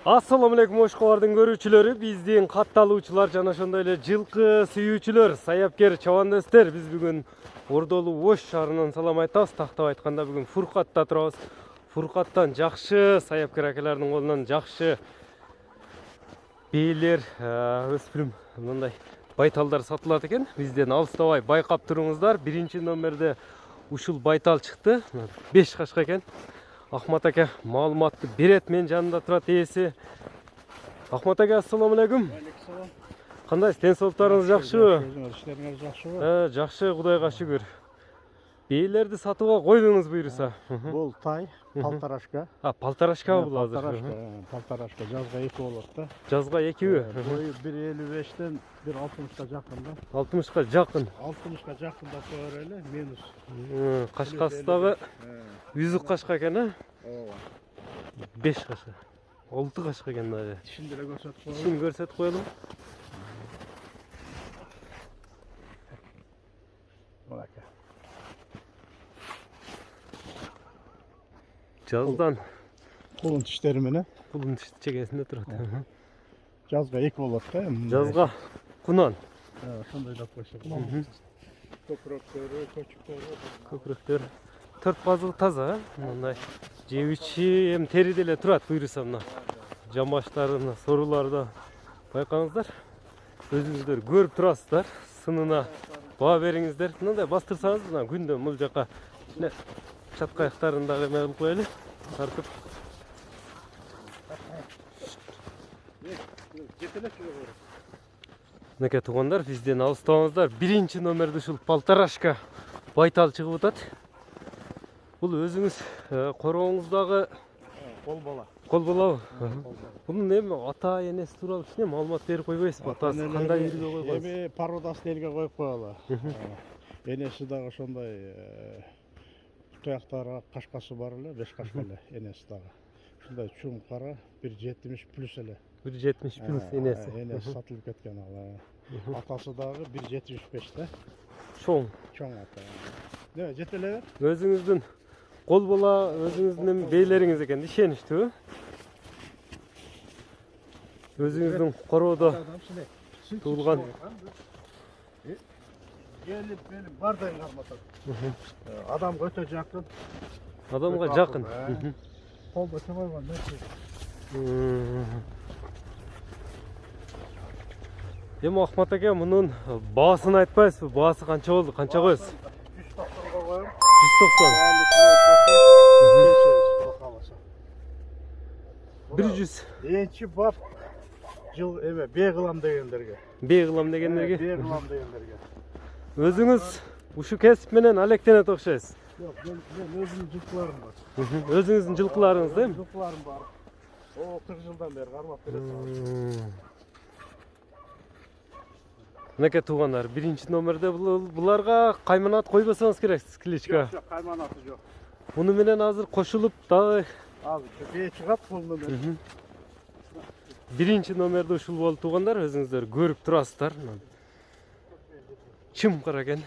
Assalamu alaikum oşkolардын көрүүчүлөрү, биздин катталуучулар жана ошондой эле жылкы сүйүүчүлөр, саяпкер чабандестер. Биз бүгүн Ордолу Ош шаарынан салам айтабыз. Тактап айтканда бүгүн Фуркатта турабыз. Фуркаттан жакшы саяпкер акелердин колунан жакшы бээлер, өспүрүм мындай байталдар сатылат экен. Бизден алыстабай байкап туруңуздар. Биринчи номерде ушул байтал чыкты. 5 кашка экен. Ахмат ака маалыматты берет, мен жанында турат ээси. Ахмат ака, ассаламу алейкум. Кандайсыз, ден соолуктарыңыз жакшыбы? Иштериңиз жакшыбы? Жакшы, Кудайга шүгүр. Бээлерди сатууга койдуңуз буйруса. Бул тай, полторашка. Полторашка бул азыр. Полторашка, жазга 2 болот да. Жазга 2-бі? Бою 1.55-тен 1.60-ка жакын да. 60-ка жакын. 60-ка жакын да көөр эле, минус. Кашкасы дагы үзүк кашка экен, Ооба. 5 кашка. 6 кашка экен дагы. Тишин деле көрсөтүп коелу. Тишин көрсөтүп коелу. Мынакей. Жаздан Кулун тиштери менен. Кулун чегесинде турат. Жазга 2 болот да. Жазга кунан. Ошондой деп койсок. Көкүрөктөрү. Көкүрөктөр 4 базыгы таза, мындай жеп ичи эми тери деле турат буйруса мына. Жамбаштарына, соруларда байкаңыздар. Өзүңүздөр көрүп турасыздар. Сынына баа бериңиздер. Мындай бастырсаңыз мына күндө бул жака чатка аяктарындагы эме кылып коелу. Тартып. Мынакей туугандар, бизден алыстабаңыздар. Биринчи номерде ушул полторашка байтал чыгып атат. Бул өзүңүз корооңуздагы Кол бала. кол балабы? Бунун эми ата энеси тууралуу кичине маалымат берип койбойсузбу? Атасы кандай үйргө койгон? Эми пародасын элге коюп коелу. Энеси дагы ошондой туяктары кашкасы бар эле, 5 кашка эле энеси дагы. Ушундай чуң кара 1.70 плюс эле. 1.70 плюс энеси. Энеси сатылып кеткен ал. Атасы дагы 1.75 да. Чоң. Чоң ата. Не, жетеле? Өзүңүздүн кол бала, өзүңүздүн бейлериңиз экен, ишеничтүү. Өзүңүздүн короодо туулган. Gelip benim bardayın kalmadı. Adam öte yakın. Адамга жакын. Kolda çabay var. Эми Ахмат ака, мунун баасын айтпайсызбы? Баасы канча болду? Канча коесуз? 190'ga koyuyorum. 190. 100. Ençi bab jıl eme B kılam degenlerge. Бей кылам дегендерге. B kılam degenlerge. Өзүңүз ушу кесип менен алектенет окшойсуз. Yok ben özümün жылкыларым бар. Өзүңүздүн жылкыларыңыз да эми? Жылкыларым бар. O 40 жылдан бeri кармап бересиң. Мынакей туугандар, биринчи номерде буларга кайманат койбосоңуз керек, кличка. Yok kaymanatı yok. Муну менен азыр кошулуп дагы Abi B çıkart kolunu ben. биринчи номерде ушул болуп туугандар, өзүңүздөр көрүп турасыздар. Чым кара экен.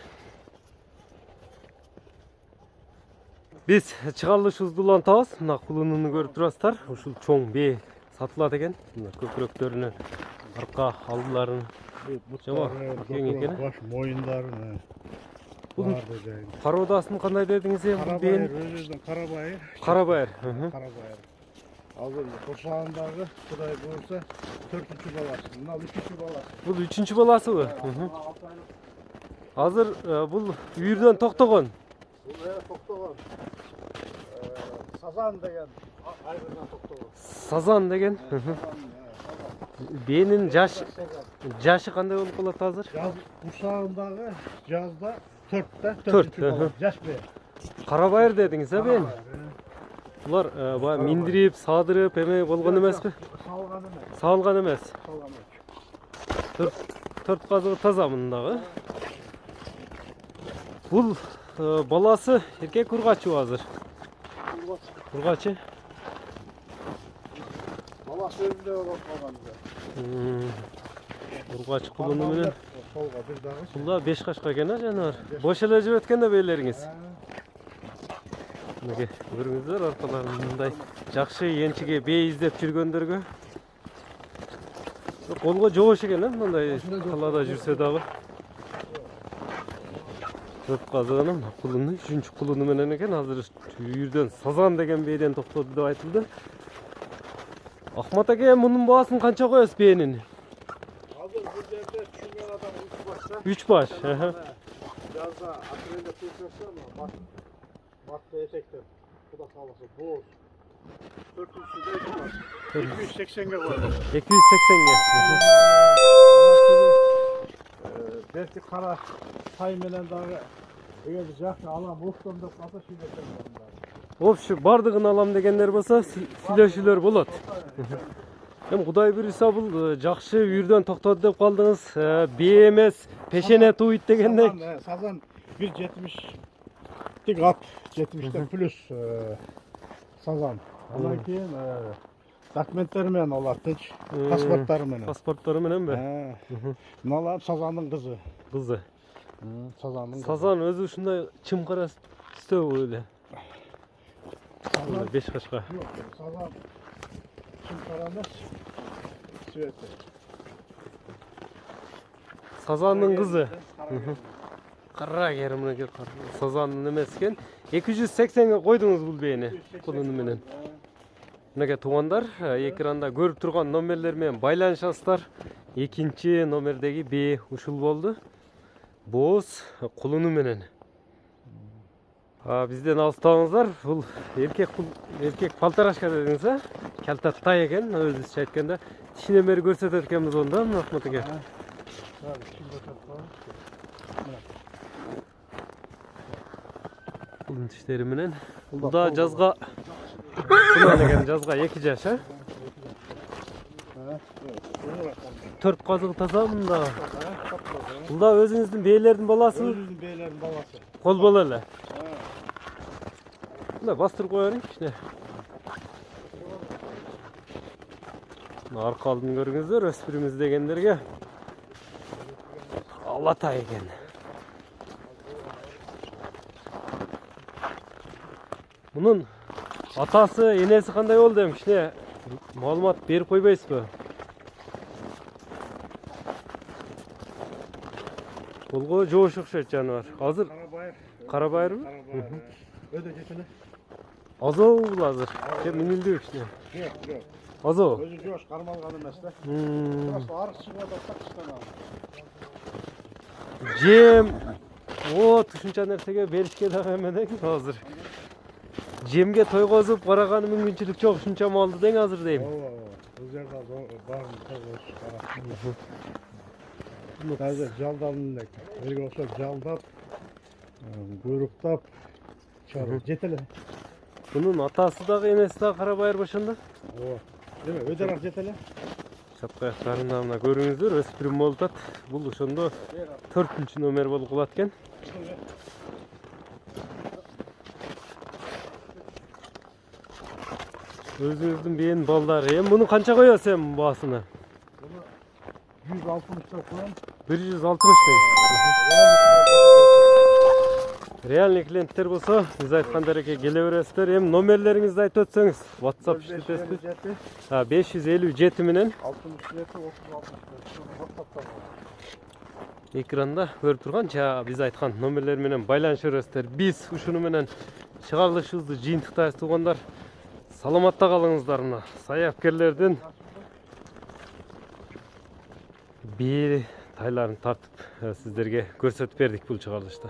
Биз чыгарылышыбызды улантабыз. Мына кулунуну көрүп турасыздар. Ушул чоң бээ сатылат экен. Мына көкүрөктөрүнүн арка алдыларын жама кең экен. Baş moyunların. Бул пародасын кандай дедиңиз эми бул бээни? Özünün Karabayır. Карабайыр. Karabayır. Hazır kursağındağı Kuday bulursa 4-3 balası. Bunlar 3-3 balası. Бул үчүнчү баласыбы? Азыр бул үйүрдөн токтогон. Bu Toktoğan. Sazan degen ayrıdan Toktoğan. Сазан деген. Бээнин жашы кандай болуп калат азыр? Yaz kursağındağı yazda 4'te 4, 4-3 balası. Yaş be. Карабайыр дедиңиз а бээн? Булар баягы миндирип, саадырып эме болгон эмеспи? Salgan emes. Саалган эмес. Salgan emes. 4 базыгы таза мунун дагы. Бул баласы эркек ургачыбы азыр? Ургачы. Balası önünde olup kalgan bize. Ургач кулуну менен. Solga bir daha. Бул да 5 кашка экен а жанагы. Бош эле жеп өткөн да бээлериңиз. Мынакей көрүңүздөр, аркаларында мындай жакшы энчиге бээ издеп жүргөндөргө Kolga жоғыш екен, мындай қалада жүрсе дағы. Төрт қазығының құлыны, үшінші құлыны менен екен. Азыр үйірден сазан деген бейден тоқтады деп айтылды. Ахмат әке, мұның бағасын қанша қоясыз бейінін? Hazır bu yerde çünkü adam 3 başta. 3 baş. Biraz da akrelde kurtarsa ama battı etekten. Bu da kalası boz. 400'de 2 baş. 280'e koydum. 280'e. Belki kara saymelen daha öyle жақсы alan boşluğunda kalsa şimdi Общы, бардығын алам дегендер болса, сүйлөшүүлөр болот. Эми Кудай буйруса бул жакшы үйүрдөн токтоду деп калдыңыз. Бие эмес, пешене туйт дегендей. Sazan 1.70'lik at, 70'te plus sazan. Ondan keyin dokumentleri menen olar, tinç, pasportları menen. Pasportları menen be? Bunalar sazanın kızı. Kızı. Sazanın kızı. Sazan özü ушундай чымкара түстөбү эле. Sazan, Беш кашка. yok, sazan çimkaramız, sürekli. Sazanın kızı. Кара керимине сазандын эмес экен. 280'e койдуңуз бул бейни. Кулуну менен. Мынакей туугандар, экранда көрүп турган номерлер менен байланышасыздар. Экинчи номердеги бээ ушул болду. Боз кулуну менен. Бизден алыстабаңыздар. Бул эркек палтарашка дедиңиз, а? Калтаттай экен, өзүбүзчө айтканда. Тишинен бери көрсөтөт экенбиз онда, Ахмат эке. Кулун тиштери менен. Бул да жазга кулан экен, жазга 2 жаш, а? 4 казыгы таза мында. Бул да өзүңүздүн бээлердин баласы? Özünün beylerin balası. Кол бола эле. Мына бастырып коелу кичине. Арка алдын көрүңүздөр, өспүрүмүз дегендерге. Алатай экен. Мунун атасы, энеси кандай болду эми кичине маалымат берип койбойсузбу? Колго жоош окшойт жаныбар. Азыр Карабайырбы? Öde getene. Азоо бул азыр. Кем минилдүү кичине. Yok. Азоо. Özü coş, karmalgan emes de. Просто arık çıkıp atsak işten al. Жем. О, ушунча нерсеге беришке дагы эме азыр. Жемге тойгозуп караганы мүмкүнчүлүк жок, ушунча малды дең азыр дейм. Bu yerde barın toz Taze jaldanın da. Öyle olsa jaldap, kuyruktap, çarı jetele. Bunun atası dagы энеси дагы Карабайыр башында. Değil mi? Öderak jetele. Чапка аяктарында мына көрүңүздөр, өспүрүм болуп атат. Бул ошондо 4-нчү номер болуп калат экен. Өзүңүздүн бээнин балдары. Эми муну канча коесуз эми баасына? 160'ta koyun. 160 миң. Реальный клиенттер болсо, биз айткан дереке келе бересиздер. Эми номерлериңизди айтып өтсөңүз. WhatsApp иштетесизби? 557 менен 67 30 экранда көрүп турган биз айткан номерлер менен байланышып бересиздер. Биз ушуну менен чыгарылышыбызды жыйынтыктайбыз туугандар. Саламатта калыңыздар мына саяккерлердин бээ тайларын тартып сиздерге көрсөтүп бердик бул чыгарылышта.